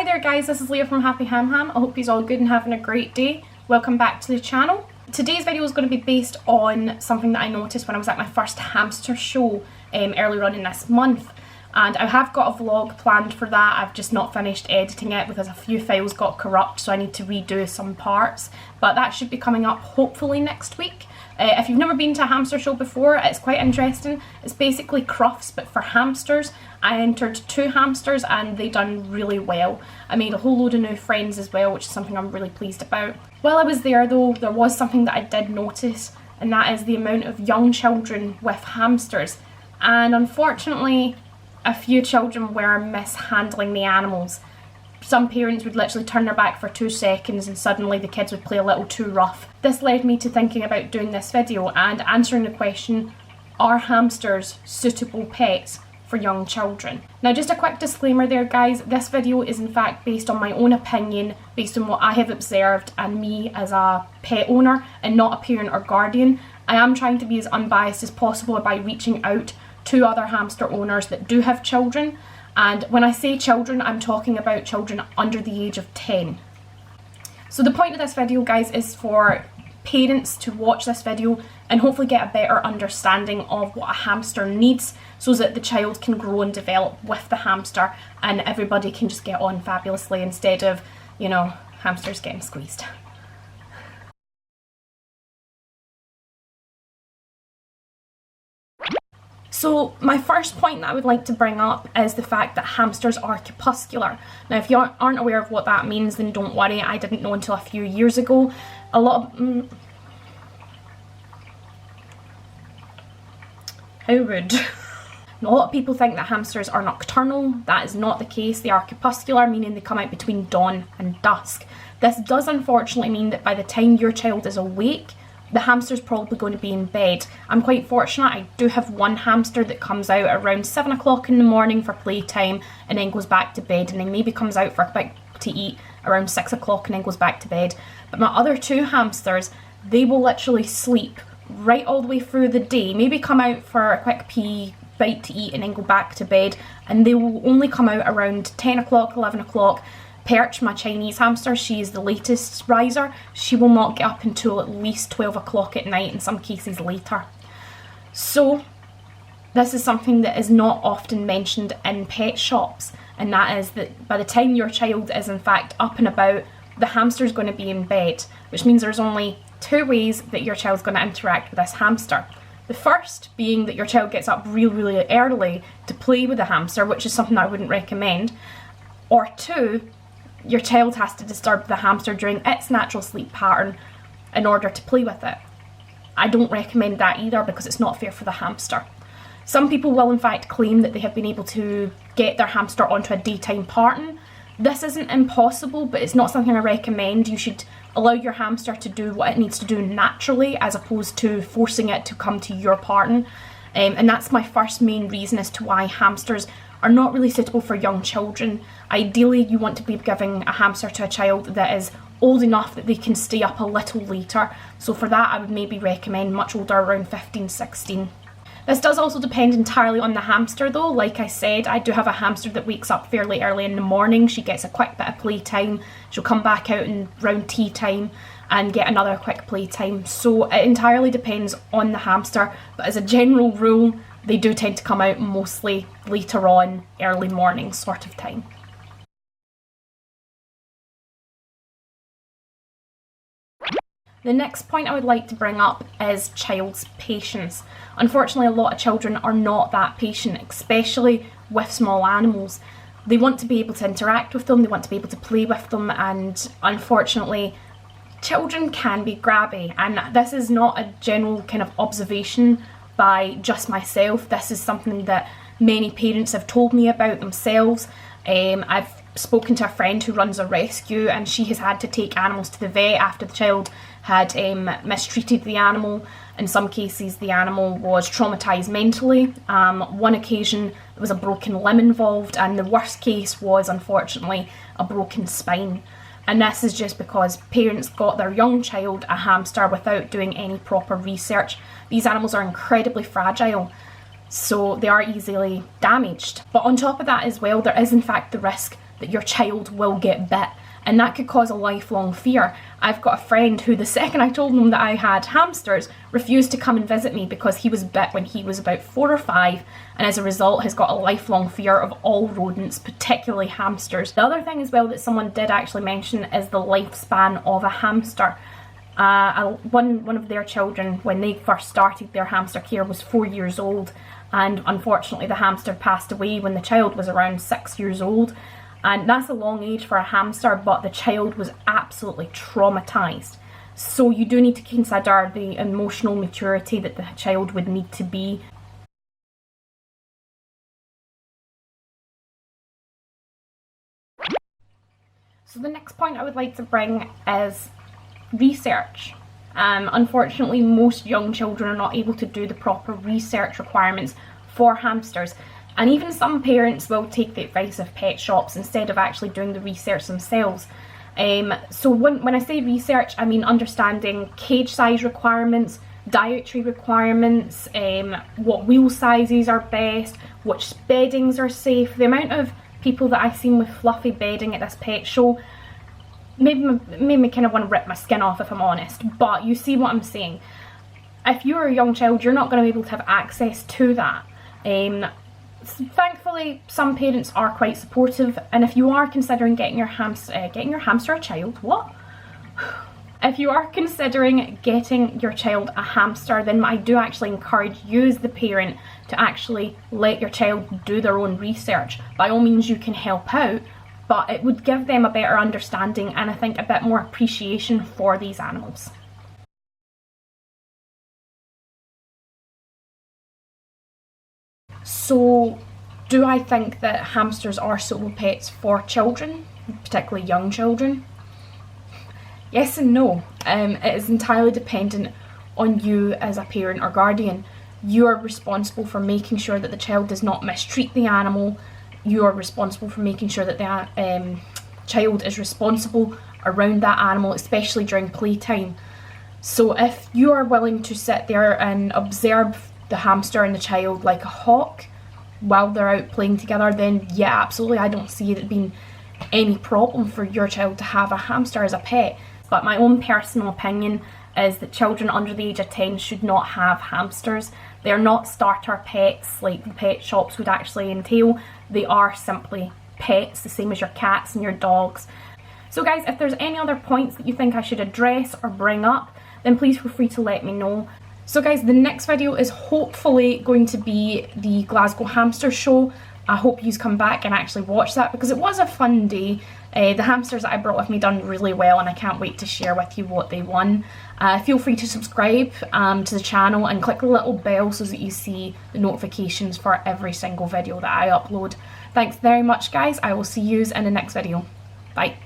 Hi there guys, this is Leah from Happy Ham Ham. I hope you're all good and having a great day. Welcome back to the channel. Today's video is going to be based on something that I noticed when I was at my first hamster show earlier on in this month. And I have got a vlog planned for that. I've just not finished editing it because a few files got corrupt, so I need to redo some parts. But that should be coming up hopefully next week. If you've never been to a hamster show before, it's quite interesting. It's basically Crufts but for hamsters. I entered 2 hamsters and they done really well. I made a whole load of new friends as well, which is something I'm really pleased about. While I was there though, there was something that I did notice, and that is the amount of young children with hamsters. And unfortunately, a few children were mishandling the animals. Some parents would literally turn their back for 2 seconds and suddenly the kids would play a little too rough. This led me to thinking about doing this video and answering the question, are hamsters suitable pets for young children? Now just a quick disclaimer there guys, this video is in fact based on my own opinion, based on what I have observed and me as a pet owner and not a parent or guardian. I am trying to be as unbiased as possible by reaching out to other hamster owners that do have children. And when I say children, I'm talking about children under the age of 10. So the point of this video guys is for parents to watch this video and hopefully get a better understanding of what a hamster needs so that the child can grow and develop with the hamster and everybody can just get on fabulously instead of, you know, hamsters getting squeezed. So my first point that I would like to bring up is the fact that hamsters are crepuscular. Now if you aren't aware of what that means, then don't worry, I didn't know until a few years ago. A lot of... how rude. A lot of people think that hamsters are nocturnal. That is not the case. They are crepuscular, meaning they come out between dawn and dusk. This does unfortunately mean that by the time your child is awake, the hamster's probably going to be in bed. I'm quite fortunate, I do have one hamster that comes out around 7 o'clock in the morning for playtime and then goes back to bed, and then maybe comes out for a bit to eat around 6 o'clock and then goes back to bed. But my other 2 hamsters, they will literally sleep right all the way through the day, maybe come out for a quick pee, bite to eat and then go back to bed, and they will only come out around 10 o'clock, 11 o'clock. Perch, my Chinese hamster, she is the latest riser. She will not get up until at least 12 o'clock at night, in some cases later. So this is something that is not often mentioned in pet shops, and that is that by the time your child is in fact up and about, the hamster is going to be in bed, which means there's only 2 ways that your child's going to interact with this hamster. The first being that your child gets up really early to play with the hamster, which is something that I wouldn't recommend, or 2, your child has to disturb the hamster during its natural sleep pattern in order to play with it. I don't recommend that either because it's not fair for the hamster. Some people will in fact claim that they have been able to get their hamster onto a daytime pattern. This isn't impossible, but it's not something I recommend. You should allow your hamster to do what it needs to do naturally as opposed to forcing it to come to your pattern. And that's my first main reason as to why hamsters are not really suitable for young children. Ideally, you want to be giving a hamster to a child that is old enough that they can stay up a little later. So for that, I would maybe recommend much older, around 15, 16. This does also depend entirely on the hamster though. Like I said, I do have a hamster that wakes up fairly early in the morning. She gets a quick bit of playtime. She'll come back out around tea time and get another quick playtime. So it entirely depends on the hamster, but as a general rule, they do tend to come out mostly later on, early morning sort of time. The next point I would like to bring up is child's patience. Unfortunately, a lot of children are not that patient, especially with small animals. They want to be able to interact with them, they want to be able to play with them, and unfortunately, children can be grabby. And this is not a general kind of observation by just myself. This is something that many parents have told me about themselves. I've spoken to a friend who runs a rescue and she has had to take animals to the vet after the child had mistreated the animal. In some cases the animal was traumatised mentally. One occasion there was a broken limb involved, and the worst case was unfortunately a broken spine. And this is just because parents got their young child a hamster without doing any proper research. These animals are incredibly fragile, so they are easily damaged. But on top of that as well, there is in fact the risk that your child will get bit, and that could cause a lifelong fear. I've got a friend who, the second I told him that I had hamsters, refused to come and visit me because he was bit when he was about 4 or 5, and as a result has got a lifelong fear of all rodents, particularly hamsters. The other thing as well that someone did actually mention is the lifespan of a hamster. One of their children, when they first started their hamster care, was 4 years old, and unfortunately the hamster passed away when the child was around 6 years old. And that's a long age for a hamster, but the child was absolutely traumatised. So you do need to consider the emotional maturity that the child would need to be. So the next point I would like to bring is research. Unfortunately, most young children are not able to do the proper research requirements for hamsters. And even some parents will take the advice of pet shops instead of actually doing the research themselves. So when I say research, I mean understanding cage size requirements, dietary requirements, what wheel sizes are best, which beddings are safe. The amount of people that I've seen with fluffy bedding at this pet show made me kind of want to rip my skin off, if I'm honest. But you see what I'm saying. If you're a young child, you're not going to be able to have access to that. Thankfully, some parents are quite supportive, and if you are considering getting your hamster a child, what? If you are considering getting your child a hamster, then I do actually encourage you as the parent to actually let your child do their own research. By all means, you can help out, but it would give them a better understanding and I think a bit more appreciation for these animals. So, do I think that hamsters are suitable pets for children, particularly young children? Yes and no. It is entirely dependent on you as a parent or guardian. You are responsible for making sure that the child does not mistreat the animal. You are responsible for making sure that the child is responsible around that animal, especially during playtime. So if you are willing to sit there and observe the hamster and the child like a hawk while they're out playing together, then yeah, absolutely, I don't see it being any problem for your child to have a hamster as a pet. But my own personal opinion is that children under the age of 10 should not have hamsters. They're not starter pets like the pet shops would actually entail. They are simply pets, the same as your cats and your dogs. So guys, if there's any other points that you think I should address or bring up, then please feel free to let me know. So guys, the next video is hopefully going to be the Glasgow Hamster Show. I hope you come back and actually watch that because it was a fun day. The hamsters that I brought with me done really well and I can't wait to share with you what they won. Feel free to subscribe to the channel and click the little bell so that you see the notifications for every single video that I upload. Thanks very much guys, I will see you in the next video. Bye.